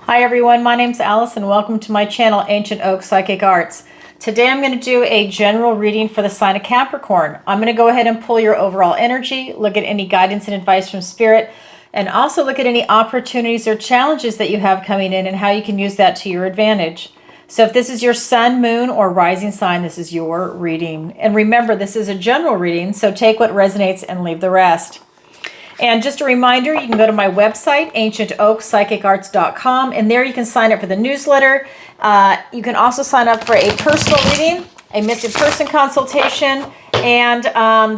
Hi everyone, my name's Alison. Welcome to my channel, Ancient Oak Psychic Arts. Today I'm going to do a general reading for the sign of Capricorn. I'm going to go ahead and pull your overall energy, look at any guidance and advice from Spirit, and also look at any opportunities or challenges that you have coming in and how you can use that to your advantage. So if this is your sun, moon, or rising sign, this is your reading. And remember, this is a general reading, so take what resonates and leave the rest. And just a reminder, you can go to my website, ancientoakpsychicarts.com, and there you can sign up for the newsletter. You can also sign up for a personal reading, a missing person consultation, and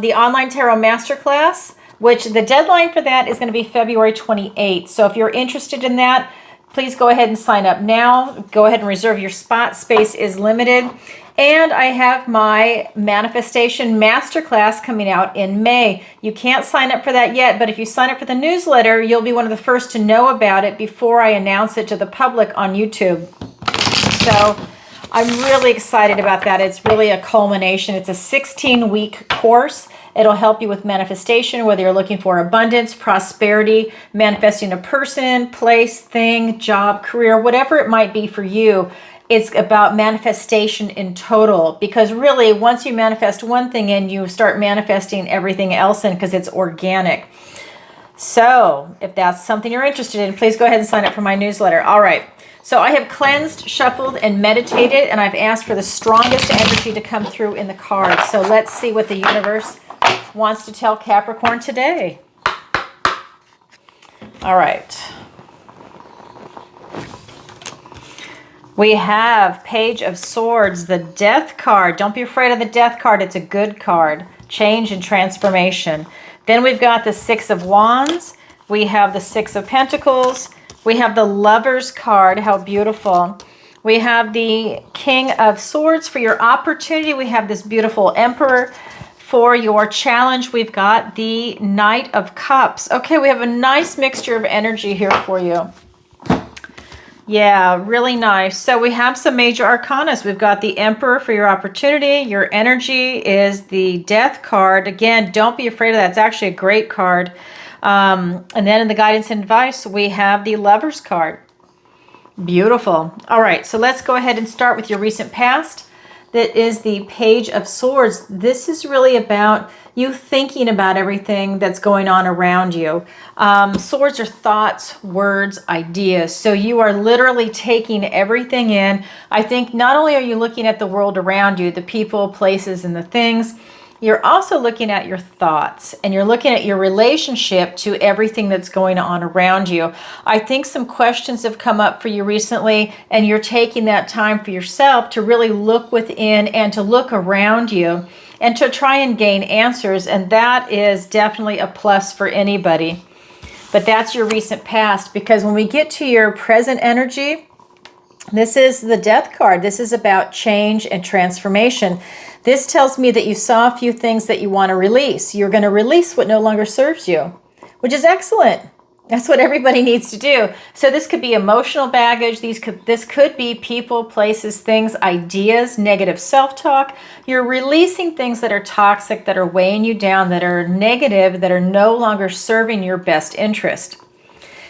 the online tarot masterclass, which the deadline for that is going to be February 28th. So if you're interested in that, please go ahead and sign up now. Go ahead and reserve your spot. Space is limited. And I have my Manifestation Masterclass coming out in May. You can't sign up for that yet, but if you sign up for the newsletter, you'll be one of the first to know about it before I announce it to the public on YouTube. So I'm really excited about that. It's really a culmination. It's a 16-week course. It'll help you with manifestation, whether you're looking for abundance, prosperity, manifesting a person, place, thing, job, career, whatever it might be for you. It's about manifestation in total, because really once you manifest one thing in, you start manifesting everything else in, because it's organic. So if that's something you're interested in, please go ahead and sign up for my newsletter. All right. So I have cleansed, shuffled, and meditated, and I've asked for the strongest energy to come through in the cards. So let's see what the universe wants to tell Capricorn today. All right. We have Page of Swords, the Death card. Don't be afraid of the Death card. It's a good card. Change and transformation. Then we've got the Six of Wands. We have the Six of Pentacles. We have the Lovers card. How beautiful. We have the King of Swords for your opportunity. We have this beautiful Emperor. For your challenge, we've got the Knight of Cups. Okay, we have a nice mixture of energy here for you. Yeah, really nice. So we have some major arcanas. We've got the Emperor for your opportunity. Your energy is the Death card. Again, don't be afraid of that. It's actually a great card. And then in the guidance and advice, we have the Lovers card. Beautiful. All right, so let's go ahead and start with your recent past. That is the Page of Swords. This is really about you thinking about everything that's going on around you. Swords are thoughts, words, ideas. So you are literally taking everything in. I think not only are you looking at the world around you, the people, places, and the things, you're also looking at your thoughts, and you're looking at your relationship to everything that's going on around you. I think some questions have come up for you recently, and you're taking that time for yourself to really look within and to look around you and to try and gain answers. And that is definitely a plus for anybody. But that's your recent past, because when we get to your present energy, this is the Death card. This is about change and transformation. This tells me that you saw a few things that you want to release. You're going to release what no longer serves you, which is excellent. That's what everybody needs to do. So this could be emotional baggage. This could be people, places, things, ideas, negative self-talk. You're releasing things that are toxic, that are weighing you down, that are negative, that are no longer serving your best interest.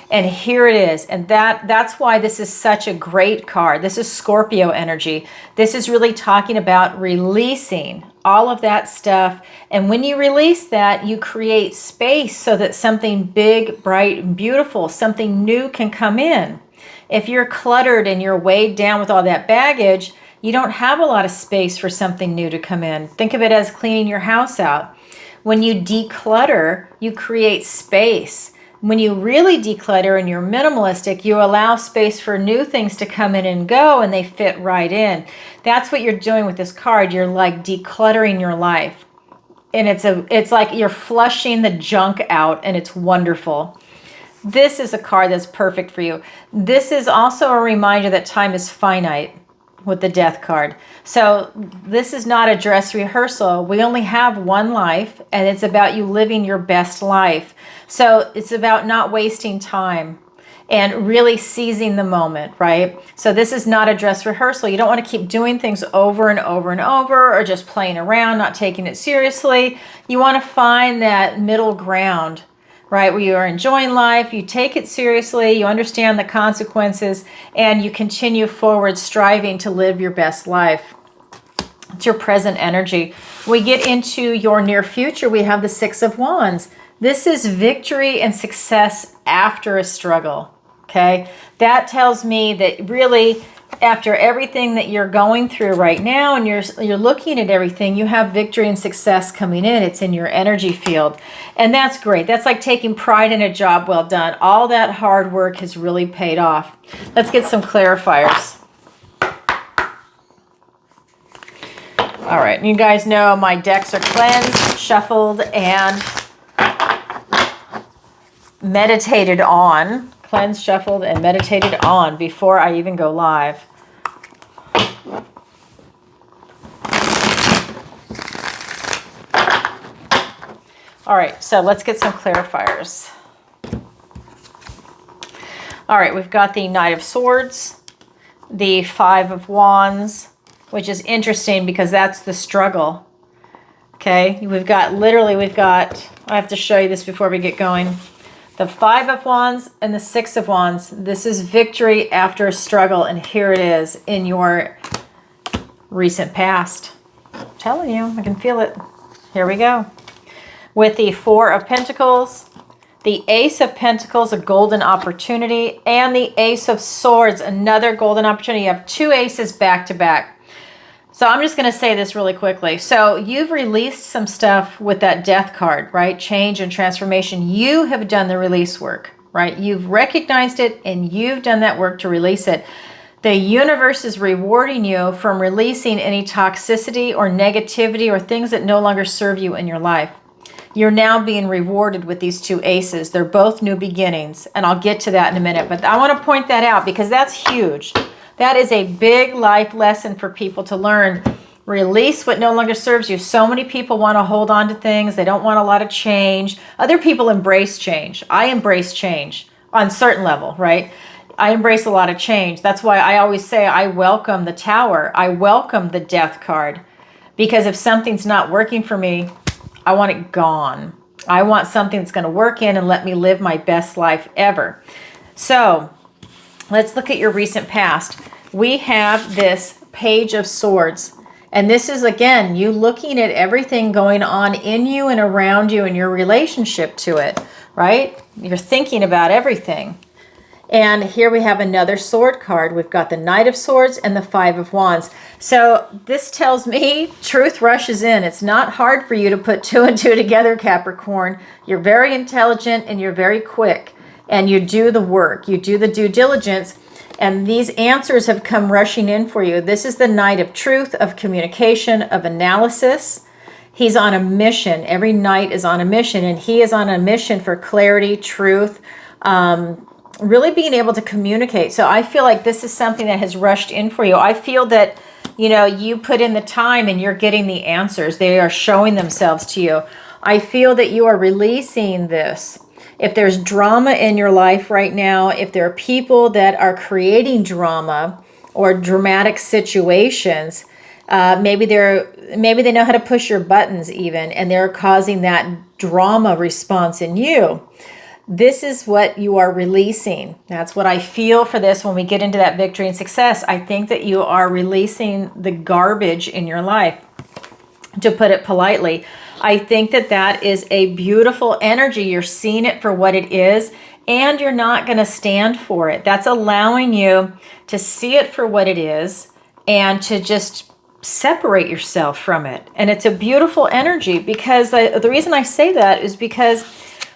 And here it is. And that's why this is such a great card. This is Scorpio energy. This is really talking about releasing all of that stuff. And when you release that, you create space so that something big, bright, and beautiful, something new can come in. If you're cluttered and you're weighed down with all that baggage, you don't have a lot of space for something new to come in. Think of it as cleaning your house out. When you declutter, you create space. When you really declutter and you're minimalistic, you allow space for new things to come in and go, and they fit right in. That's what you're doing with this card. You're like decluttering your life. And it's like you're flushing the junk out, and it's wonderful. This is a card that's perfect for you. This is also a reminder that time is finite with the Death card. So this is not a dress rehearsal. We only have one life, and it's about you living your best life. So it's about not wasting time and really seizing the moment, right? So this is not a dress rehearsal. You don't want to keep doing things over and over and over, or just playing around, not taking it seriously. You want to find that middle ground right? Where you are enjoying life, you take it seriously, you understand the consequences, and you continue forward striving to live your best life. It's your present energy. We get into your near future. We have the Six of Wands. This is victory and success after a struggle. Okay. That tells me that really after everything that you're going through right now and you're looking at everything, you have victory and success coming in. It's in your energy field. And that's great. That's like taking pride in a job well done. All that hard work has really paid off. Let's get some clarifiers. All right, you guys know my decks are cleansed, shuffled, and meditated on. Cleansed, shuffled, and meditated on before I even go live. All right, so let's get some clarifiers. All right, we've got the Knight of Swords, the Five of Wands, which is interesting because that's the struggle. Okay, we've got, I have to show you this before we get going. The Five of Wands and the Six of Wands. This is victory after a struggle, and here it is in your recent past. I'm telling you, I can feel it. Here we go. With the Four of Pentacles, the Ace of Pentacles, a golden opportunity, and the Ace of Swords, another golden opportunity. You have two aces back to back. So I'm just going to say this really quickly. So you've released some stuff with that Death card, right? Change and transformation. You have done the release work, right? You've recognized it and you've done that work to release it. The universe is rewarding you from releasing any toxicity or negativity or things that no longer serve you in your life. You're now being rewarded with these two aces. They're both new beginnings, and I'll get to that in a minute. But I want to point that out because that's huge. That is a big life lesson for people to learn. Release what no longer serves you. So many people want to hold on to things. They don't want a lot of change. Other people embrace change. I embrace change on a certain level, right? I embrace a lot of change. That's why I always say I welcome the Tower. I welcome the Death card. Because if something's not working for me, I want it gone. I want something that's going to work in and let me live my best life ever. So let's look at your recent past. We have this Page of Swords. And this is, again, you looking at everything going on in you and around you and your relationship to it, right? You're thinking about everything. And here we have another sword card. We've got the Knight of Swords and the Five of Wands. So this tells me truth rushes in. It's not hard for you to put two and two together, Capricorn. You're very intelligent and you're very quick. And you do the work. You do the due diligence. And these answers have come rushing in for you. This is the Knight of Truth, of communication, of analysis. He's on a mission. Every knight is on a mission. And he is on a mission for clarity, truth, really being able to communicate. So I feel like this is something that has rushed in for you. I feel that, you know, you put in the time and you're getting the answers. They are showing themselves to you. I feel that you are releasing this. If there's drama in your life right now, if there are people that are creating drama or dramatic situations, maybe they know how to push your buttons even, and they're causing that drama response in you. This is what you are releasing. That's what I feel for this when we get into that victory and success. I think that you are releasing the garbage in your life, to put it politely. I think that that is a beautiful energy. You're seeing it for what it is, and you're not going to stand for it. That's allowing you to see it for what it is and to just separate yourself from it. And it's a beautiful energy, because the reason I say that is because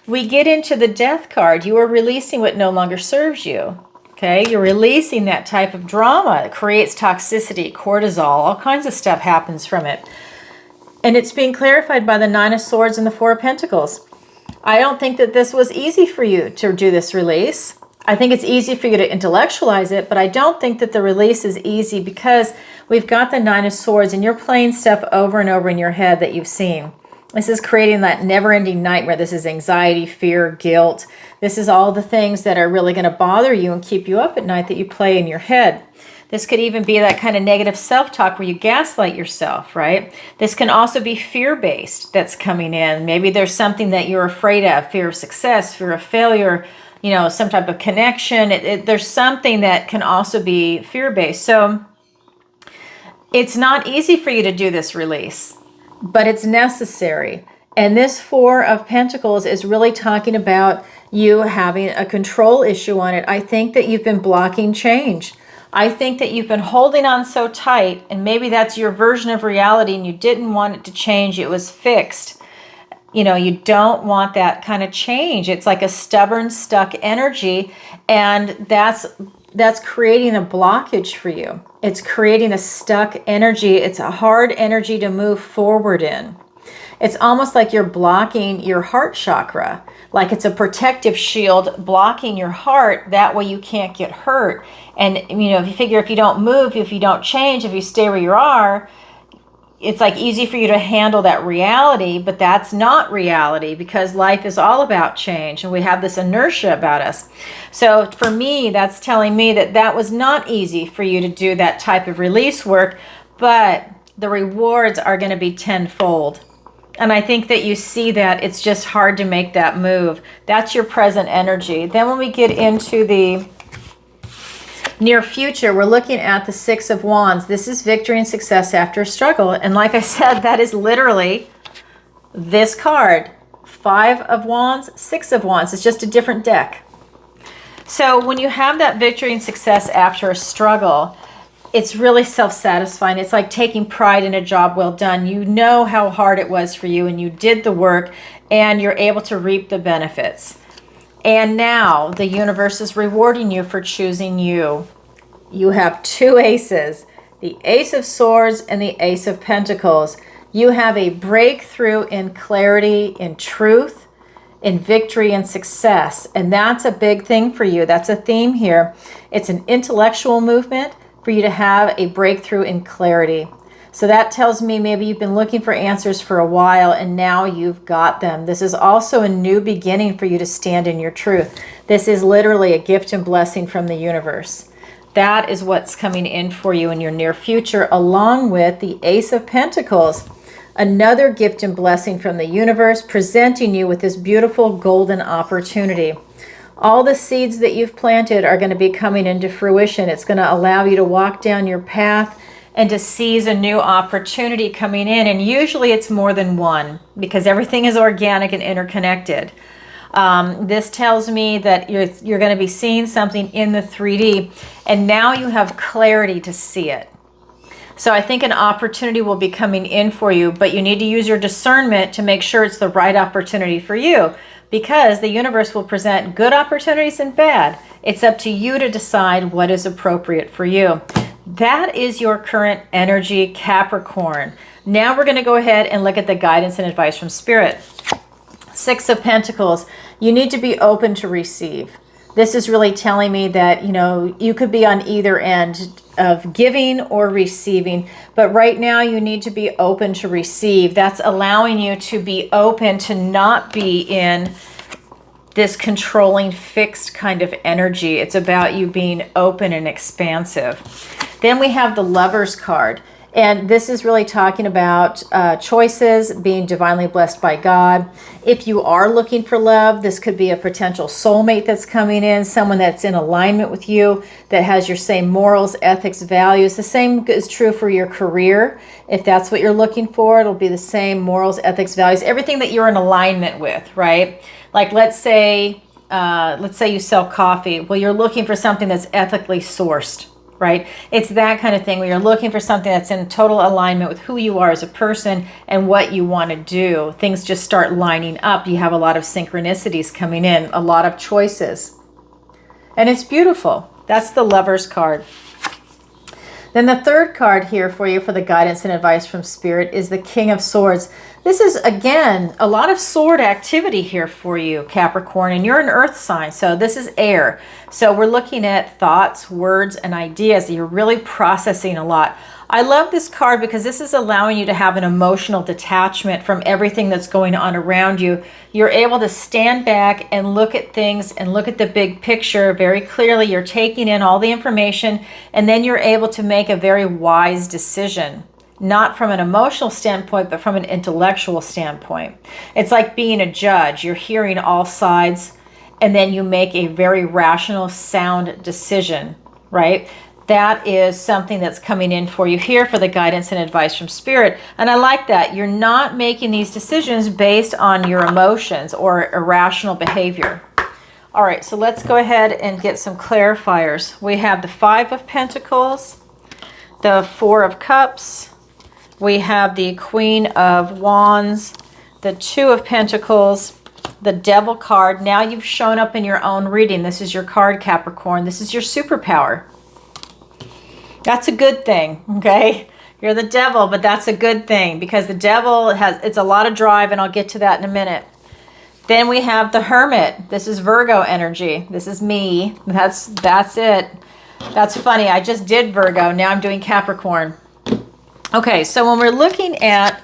we get into the Death card. You are releasing what no longer serves you. Okay, you're releasing that type of drama. It creates toxicity, cortisol, all kinds of stuff happens from it. And it's being clarified by the Nine of Swords and the Four of Pentacles. I don't think that this was easy for you to do this release. I think it's easy for you to intellectualize it, but I don't think that the release is easy, because we've got the Nine of Swords and you're playing stuff over and over in your head that you've seen. This is creating that never-ending nightmare. This is anxiety, fear, guilt. This is all the things that are really going to bother you and keep you up at night that you play in your head. This could even be that kind of negative self-talk where you gaslight yourself, right? This can also be fear-based that's coming in. Maybe there's something that you're afraid of, fear of success, fear of failure, you know, some type of connection. There's something that can also be fear-based. So it's not easy for you to do this release, but it's necessary. And this Four of Pentacles is really talking about you having a control issue on it. I think that you've been blocking change. I think that you've been holding on so tight, and maybe that's your version of reality and you didn't want it to change. It was fixed. You know, you don't want that kind of change. It's like a stubborn, stuck energy, and that's creating a blockage for you. It's creating a stuck energy. It's a hard energy to move forward in. It's almost like you're blocking your heart chakra, like it's a protective shield blocking your heart. That way you can't get hurt. And, you know, if you figure if you don't move, if you don't change, if you stay where you are, it's like easy for you to handle that reality, but that's not reality because life is all about change and we have this inertia about us. So for me, that's telling me that that was not easy for you to do that type of release work, but the rewards are going to be tenfold. And I think that you see that it's just hard to make that move. That's your present energy. Then when we get into the near future, we're looking at the Six of Wands. This is victory and success after a struggle. And like I said, that is literally this card. Five of Wands, Six of Wands. It's just a different deck. So when you have that victory and success after a struggle, it's really self-satisfying. It's like taking pride in a job well done. You know how hard it was for you and you did the work and you're able to reap the benefits. And now the universe is rewarding you for choosing you. You have two aces, the Ace of Swords and the Ace of Pentacles. You have a breakthrough in clarity, in truth, in victory and success. And that's a big thing for you. That's a theme here. It's an intellectual movement for you to have a breakthrough in clarity. So that tells me maybe you've been looking for answers for a while and now you've got them. This is also a new beginning for you to stand in your truth. This is literally a gift and blessing from the universe. That is what's coming in for you in your near future, along with the Ace of Pentacles. Another gift and blessing from the universe, presenting you with this beautiful golden opportunity. All the seeds that you've planted are going to be coming into fruition. It's going to allow you to walk down your path and to seize a new opportunity coming in. And usually it's more than one because everything is organic and interconnected. This tells me that you're going to be seeing something in the 3D and now you have clarity to see it. So I think an opportunity will be coming in for you, but you need to use your discernment to make sure it's the right opportunity for you, because the universe will present good opportunities and bad. It's up to you to decide what is appropriate for you. That is your current energy, Capricorn. Now we're going to go ahead and look at the guidance and advice from Spirit. Six of Pentacles. You need to be open to receive. This is really telling me that, you know, you could be on either end of giving or receiving, but right now you need to be open to receive. That's allowing you to be open to not be in this controlling, fixed kind of energy. It's about you being open and expansive. Then we have the Lovers card. And this is really talking about choices, being divinely blessed by God. If you are looking for love, this could be a potential soulmate that's coming in, someone that's in alignment with you, that has your same morals, ethics, values. The same is true for your career. If that's what you're looking for, it'll be the same morals, ethics, values, everything that you're in alignment with, right? Like let's say you sell coffee. Well, you're looking for something that's ethically sourced. Right? It's that kind of thing where you're looking for something that's in total alignment with who you are as a person and what you want to do. Things just start lining up. You have a lot of synchronicities coming in, a lot of choices. And it's beautiful. That's the Lovers card. Then the third card here for you for the guidance and advice from Spirit is the King of Swords. This is, again, a lot of sword activity here for you, Capricorn, and you're an earth sign, so this is air. So we're looking at thoughts, words, and ideas. You're really processing a lot. I love this card because this is allowing you to have an emotional detachment from everything that's going on around you. You're able to stand back and look at things and look at the big picture very clearly. You're taking in all the information, and then you're able to make a very wise decision. Not from an emotional standpoint, but from an intellectual standpoint. It's like being a judge. You're hearing all sides, and then you make a very rational, sound decision, right? That is something that's coming in for you here for the guidance and advice from Spirit. And I like that. You're not making these decisions based on your emotions or irrational behavior. All right, so let's go ahead and get some clarifiers. We have the Five of Pentacles, the Four of Cups, we have the Queen of Wands, the Two of Pentacles, the Devil card. Now you've shown up in your own reading. This is your card, Capricorn. This is your superpower. That's a good thing, okay? You're the devil, but that's a good thing because the devil it's a lot of drive, and I'll get to that in a minute. Then we have the Hermit. This is Virgo energy. This is me. That's it. That's funny. I just did Virgo. Now I'm doing Capricorn. Okay, so when we're looking at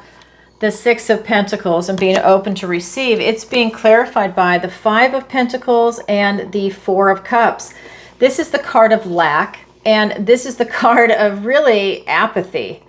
the Six of Pentacles and being open to receive, it's being clarified by the Five of Pentacles and the Four of Cups. This is the card of lack, and this is the card of really apathy.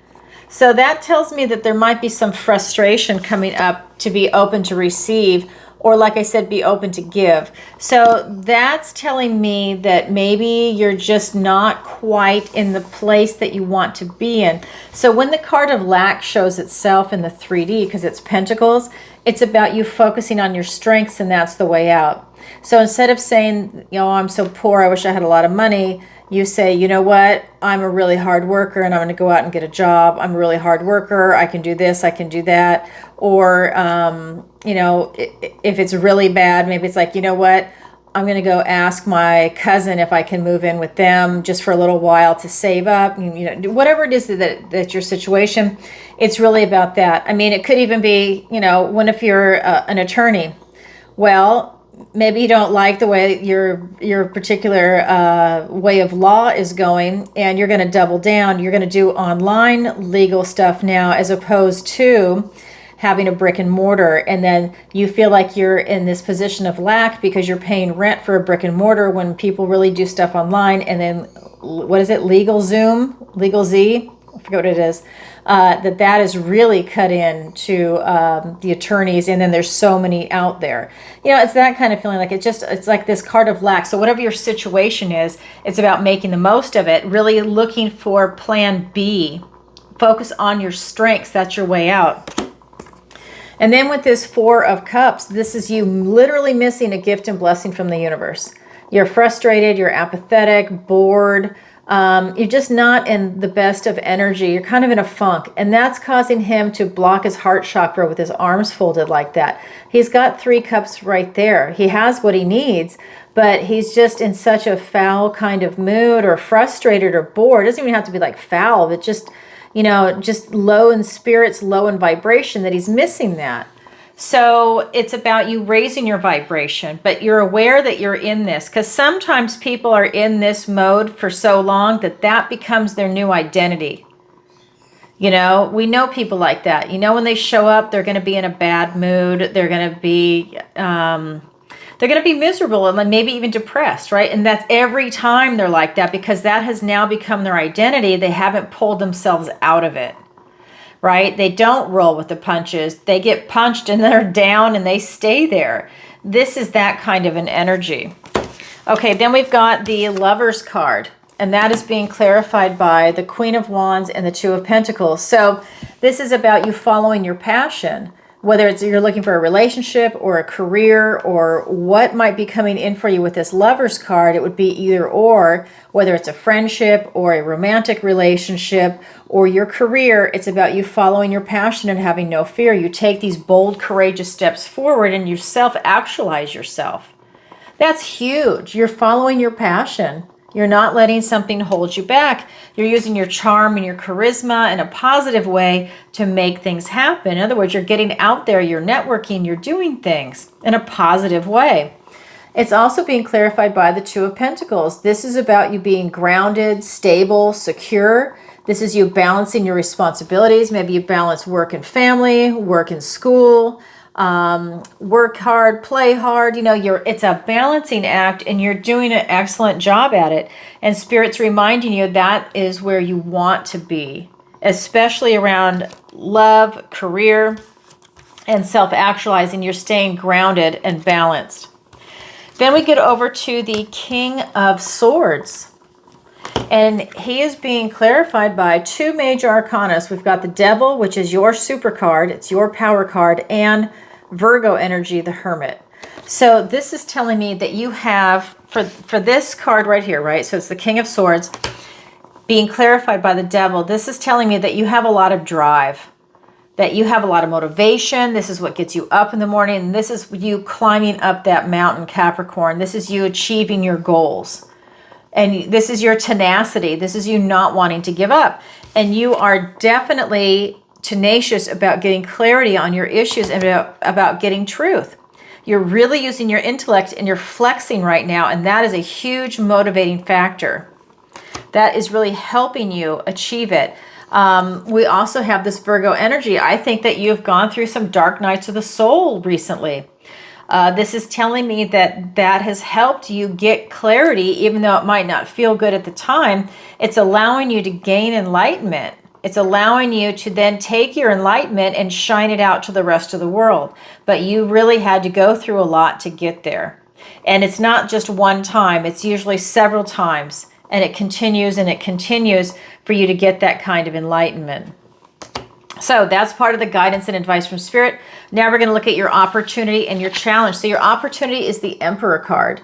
So that tells me that there might be some frustration coming up to be open to receive, or like I said, be open to give. So that's telling me that maybe you're just not quite in the place that you want to be in. So when the card of lack shows itself in the 3D, because it's pentacles, it's about you focusing on your strengths, and that's the way out. So instead of saying, you know, I'm so poor, I wish I had a lot of money, you say, you know what, I'm a really hard worker and I'm going to go out and get a job. I'm a really hard worker. I can do this, I can do that. Or, you know, if it's really bad, maybe it's like, you know what, I'm going to go ask my cousin if I can move in with them just for a little while to save up. You know, whatever it is that's your situation, it's really about that. I mean, it could even be, you know, when if you're an attorney, well, maybe you don't like the way your particular way of law is going, and you're going to double down. You're going to do online legal stuff now as opposed to having a brick and mortar, and then you feel like you're in this position of lack because you're paying rent for a brick and mortar when people really do stuff online. And then, what is it, Legal Zoom, Legal Z, I forget what it is, that is really cut in to the attorneys, and then there's so many out there. You know, it's that kind of feeling, like it's like this card of lack. So whatever your situation is, it's about making the most of it, really looking for plan B. Focus on your strengths. That's your way out. And then with this Four of Cups, this is you literally missing a gift and blessing from the universe. You're frustrated, you're apathetic, bored, you're just not in the best of energy. You're kind of in a funk, and that's causing him to block his heart chakra with his arms folded like that. He's got Three Cups right there. He has what he needs, but he's just in such a foul kind of mood, or frustrated or bored. It doesn't even have to be like foul, but just, you know, just low in spirits, low in vibration, that he's missing that. So it's about you raising your vibration, but you're aware that you're in this, because sometimes people are in this mode for so long that becomes their new identity. You know, we know people like that. You know, when they show up, they're going to be in a bad mood. They're going to be miserable and maybe even depressed, right? And that's every time they're like that, because that has now become their identity. They haven't pulled themselves out of it. Right? They don't roll with the punches. They get punched and they're down and they stay there. This is that kind of an energy. Okay, then we've got the Lovers card, and that is being clarified by the Queen of Wands and the Two of Pentacles. So this is about you following your passion, whether it's you're looking for a relationship or a career, or what might be coming in for you with this Lovers card. It would be either or, whether it's a friendship or a romantic relationship or your career. It's about you following your passion and having no fear. You take these bold, courageous steps forward and you self-actualize yourself. That's huge. You're following your passion You're not letting something hold you back. You're using your charm and your charisma in a positive way to make things happen. In other words, you're getting out there, you're networking, you're doing things in a positive way. It's also being clarified by the Two of Pentacles. This is about you being grounded, stable, secure. This is you balancing your responsibilities. Maybe you balance work and family, work and school, work hard, play hard. You know, it's a balancing act, and you're doing an excellent job at it. And Spirit's reminding you that is where you want to be, especially around love, career, and self-actualizing. You're staying grounded and balanced. Then we get over to the King of Swords. And he is being clarified by two major arcanas. We've got the Devil, which is your super card. It's your power card. And Virgo energy, the Hermit. So this is telling me that you have, for this card right here, right? So it's the King of Swords being clarified by the Devil. This is telling me that you have a lot of drive, that you have a lot of motivation. This is what gets you up in the morning. And this is you climbing up that mountain, Capricorn. This is you achieving your goals. And this is your tenacity. This is you not wanting to give up. And you are definitely tenacious about getting clarity on your issues and about getting truth. You're really using your intellect and you're flexing right now. And that is a huge motivating factor. That is really helping you achieve it. We also have this Virgo energy. I think that you've gone through some dark nights of the soul recently. This is telling me that that has helped you get clarity, even though it might not feel good at the time. It's allowing you to gain enlightenment. It's allowing you to then take your enlightenment and shine it out to the rest of the world. But you really had to go through a lot to get there. And it's not just one time. It's usually several times. And it continues for you to get that kind of enlightenment. So that's part of the guidance and advice from Spirit. Now we're going to look at your opportunity and your challenge. So your opportunity is the Emperor card.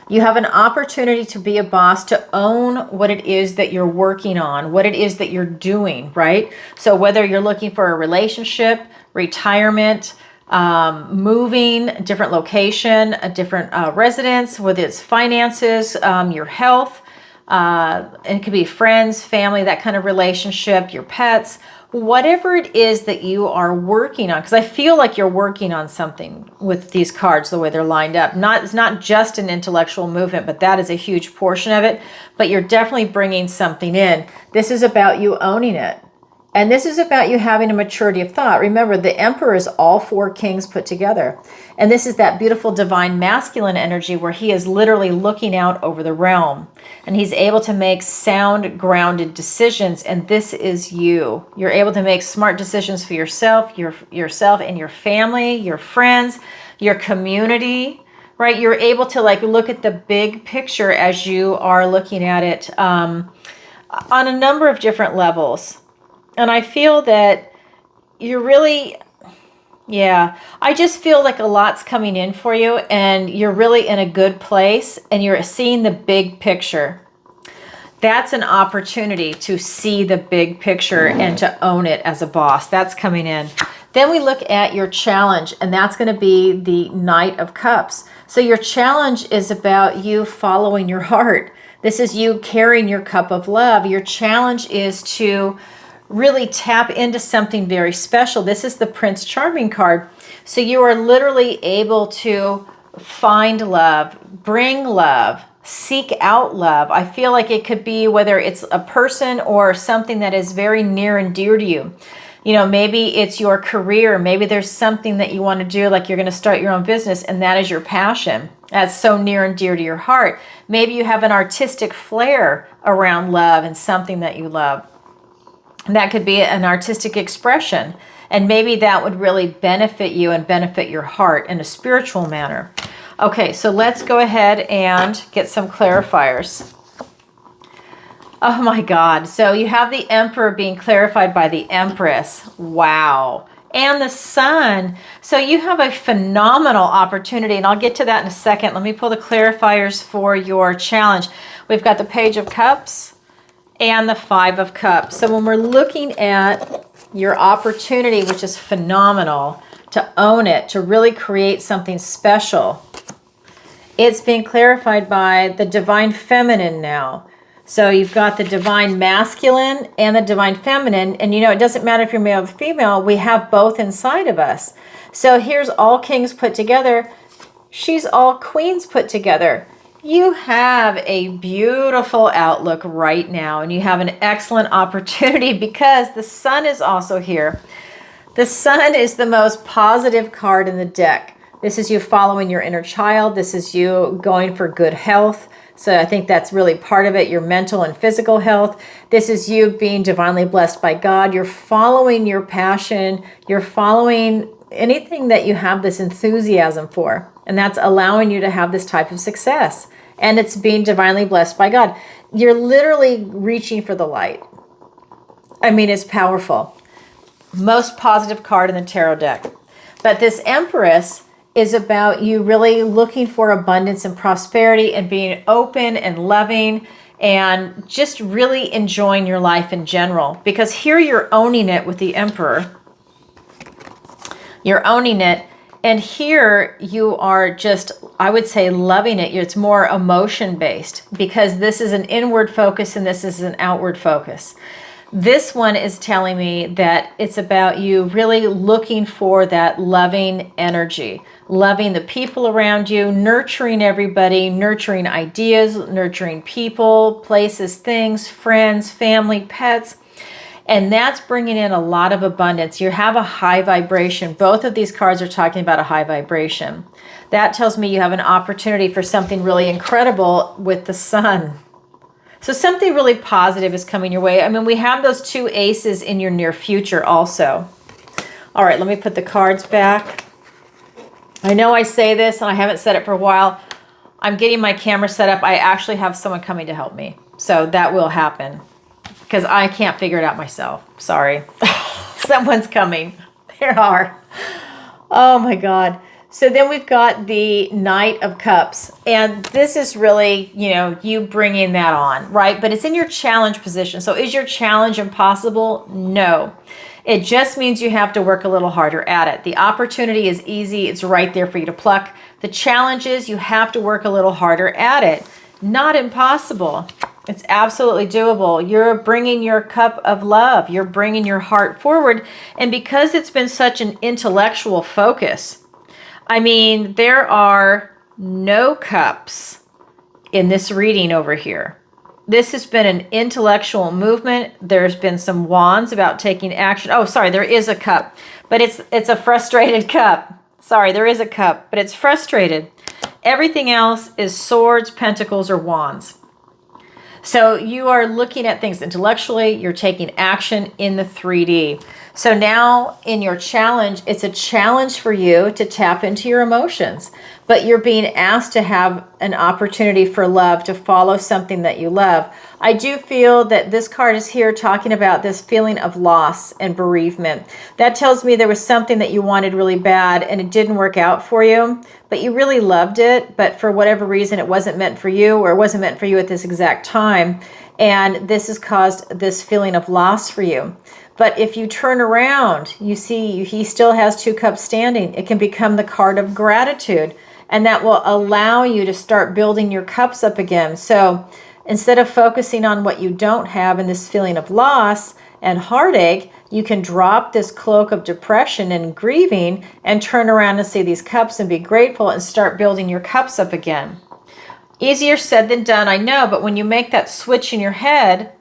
You have an opportunity to be a boss, to own what it is that you're working on, what it is that you're doing, right? So whether you're looking for a relationship, retirement, moving, a different location, a different residence, whether it's finances, your health, it could be friends, family, that kind of relationship, your pets, whatever it is that you are working on, because I feel like you're working on something with these cards, the way they're lined up. It's not just an intellectual movement, but that is a huge portion of it. But you're definitely bringing something in. This is about you owning it. And this is about you having a maturity of thought. Remember, the Emperor is all four kings put together. And this is that beautiful divine masculine energy where he is literally looking out over the realm. And he's able to make sound, grounded decisions. And this is you. You're able to make smart decisions for yourself and your family, your friends, your community, right? You're able to look at the big picture as you are looking at it on a number of different levels. And I feel that you're really, I just feel like a lot's coming in for you and you're really in a good place and you're seeing the big picture. That's an opportunity to see the big picture and to own it as a boss. That's coming in. Then we look at your challenge, and that's going to be the Knight of Cups. So your challenge is about you following your heart. This is you carrying your cup of love. Your challenge is to really tap into something very special. This is the Prince Charming card. So you are literally able to find love, bring love, seek out love. I feel like it could be whether it's a person or something that is very near and dear to you. You know, maybe it's your career. Maybe there's something that you want to do, like you're going to start your own business, and that is your passion. That's so near and dear to your heart. Maybe you have an artistic flair around love and something that you love. That could be an artistic expression, and maybe that would really benefit you and benefit your heart in a spiritual manner. Okay, so let's go ahead and get some clarifiers. Oh my God. So you have the Emperor being clarified by the Empress. Wow. And the Sun. So you have a phenomenal opportunity, and I'll get to that in a second. Let me pull the clarifiers for your challenge. We've got the Page of Cups and the Five of Cups. So when we're looking at your opportunity, which is phenomenal, to own it, to really create something special, It's being clarified by the divine feminine now. So you've got the divine masculine and the divine feminine. And you know, it doesn't matter if you're male or female, we have both inside of us. So here's all kings put together. She's all queens put together. You have a beautiful outlook right now, and you have an excellent opportunity because the sun is also here. The sun is the most positive card in the deck. This is you following your inner child. This is you going for good health. So I think that's really part of it, your mental and physical health. This is you being divinely blessed by God. You're following your passion. You're following anything that you have this enthusiasm for. And that's allowing you to have this type of success. And it's being divinely blessed by God. You're literally reaching for the light. I mean, it's powerful. Most positive card in the tarot deck. But this Empress is about you really looking for abundance and prosperity and being open and loving and just really enjoying your life in general. Because here you're owning it with the Emperor. You're owning it. And here you are just, I would say, loving it. It's more emotion-based because this is an inward focus and this is an outward focus. This one is telling me that it's about you really looking for that loving energy, loving the people around you, nurturing everybody, nurturing ideas, nurturing people, places, things, friends, family, pets. And that's bringing in a lot of abundance. You have a high vibration. Both of these cards are talking about a high vibration. That tells me you have an opportunity for something really incredible with the sun. So something really positive is coming your way. I mean, we have those two aces in your near future also. All right, let me put the cards back. I know I say this and I haven't said it for a while. I'm getting my camera set up. I actually have someone coming to help me. So that will happen because I can't figure it out myself. Sorry. Someone's coming. There are. Oh my God. So then we've got the Knight of Cups. And this is really, you know, you bringing that on, right? But it's in your challenge position. So is your challenge impossible? No. It just means you have to work a little harder at it. The opportunity is easy. It's right there for you to pluck. The challenge is you have to work a little harder at it. Not impossible. It's absolutely doable. You're bringing your cup of love. You're bringing your heart forward. And because it's been such an intellectual focus, I mean, there are no cups in this reading over here. This has been an intellectual movement. There's been some wands about taking action. Oh, sorry, there is a cup, but it's a frustrated cup. Sorry, there is a cup, but it's frustrated. Everything else is swords, pentacles, or wands. So you are looking at things intellectually. You're taking action in the 3D. So now in your challenge, it's a challenge for you to tap into your emotions, but you're being asked to have an opportunity for love, to follow something that you love. I do feel that this card is here talking about this feeling of loss and bereavement. That tells me there was something that you wanted really bad and it didn't work out for you, but you really loved it, but for whatever reason, it wasn't meant for you, or it wasn't meant for you at this exact time. And this has caused this feeling of loss for you. But if you turn around, you see he still has two cups standing. It can become the card of gratitude, and that will allow you to start building your cups up again. So instead of focusing on what you don't have and this feeling of loss and heartache, you can drop this cloak of depression and grieving and turn around and see these cups and be grateful and start building your cups up again. Easier said than done, I know, but when you make that switch in your head,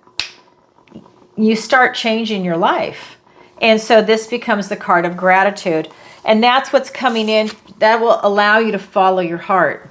you start changing your life. And so this becomes the card of gratitude. And that's what's coming in. That will allow you to follow your heart.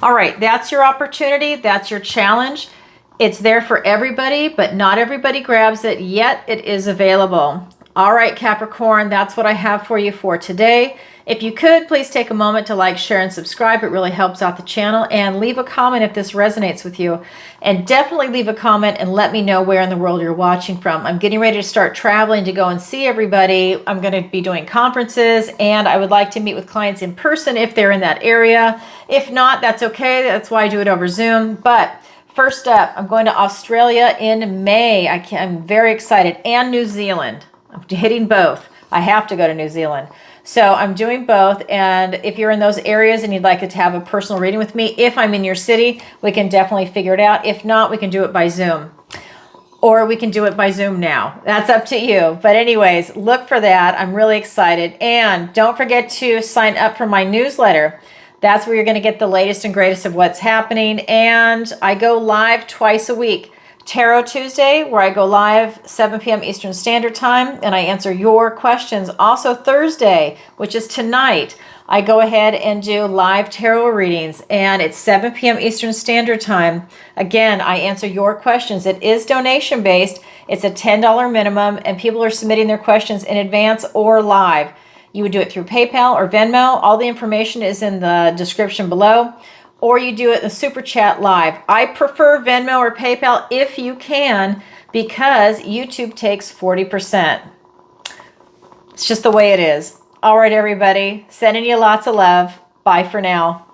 All right, that's your opportunity. That's your challenge. It's there for everybody, but not everybody grabs it, yet it is available. All right, Capricorn, that's what I have for you for today. If you could, please take a moment to like, share, and subscribe. It really helps out the channel. And leave a comment if this resonates with you. And definitely leave a comment and let me know where in the world you're watching from. I'm getting ready to start traveling to go and see everybody. I'm going to be doing conferences, and I would like to meet with clients in person if they're in that area. If not, that's okay. That's why I do it over Zoom. But first up, I'm going to Australia in May. I'm very excited. And New Zealand. I'm hitting both. I have to go to New Zealand. So I'm doing both. And if you're in those areas and you'd like to have a personal reading with me, if I'm in your city, we can definitely figure it out. If not, we can do it by Zoom. Or we can do it by Zoom now. That's up to you. But anyways, look for that. I'm really excited. And don't forget to sign up for my newsletter. That's where you're going to get the latest and greatest of what's happening. And I go live twice a week. Tarot Tuesday, where I go live 7 p.m. Eastern Standard Time, and I answer your questions. Also Thursday, which is tonight, I go ahead and do live tarot readings, and it's 7 p.m. Eastern Standard Time. Again, I answer your questions. It is donation-based. It's a $10 minimum, and people are submitting their questions in advance or live. You would do it through PayPal or Venmo. All the information is in the description below. Or you do it in the Super Chat live. I prefer Venmo or PayPal if you can, because YouTube takes 40%. It's just the way it is. All right, everybody. Sending you lots of love. Bye for now.